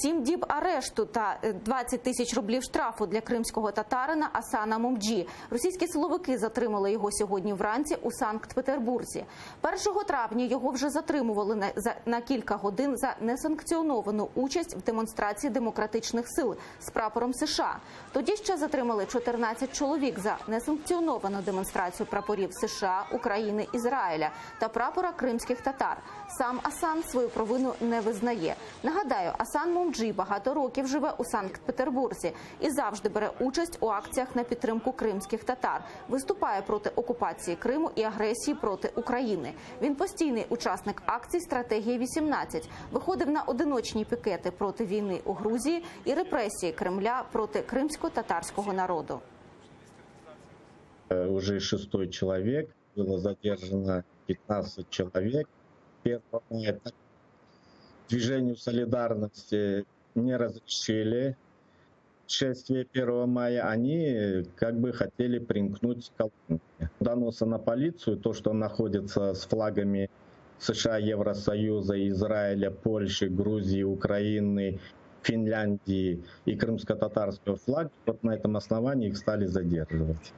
7 діб арешту та 20 тисяч рублів штрафу для кримського татарина Асана Момджі. Російські силовики затримали його сьогодні вранці у Санкт-Петербурзі. 1 травня його вже затримували на кілька годин за несанкціоновану участь в демонстрації демократичних сил з прапором США. Тоді ще затримали 14 чоловік за несанкціоновану демонстрацію прапорів США, України, Ізраїля та прапора кримських татар. Сам Асан свою провину не визнає. Нагадаю, Асан Момджі багато років живе у Санкт-Петербурзі і завжди бере участь у акціях на підтримку кримських татар. Виступає проти окупації Криму і агресії проти України. Він постійний учасник акцій «Стратегія-18». Виходив на одиночні пікети проти війни у Грузії і репресії Кремля проти кримсько-татарського народу. Уже 6-й человек, было задержано 15 человек. Движению солидарности не разрешили шествие 1 мая. Они как бы хотели примкнуть к колонне. Доносы на полицию, то, что находится с флагами США, Евросоюза, Израиля, Польши, Грузии, Украины, Финляндии и крымско-татарского флага, вот на этом основании их стали задерживать.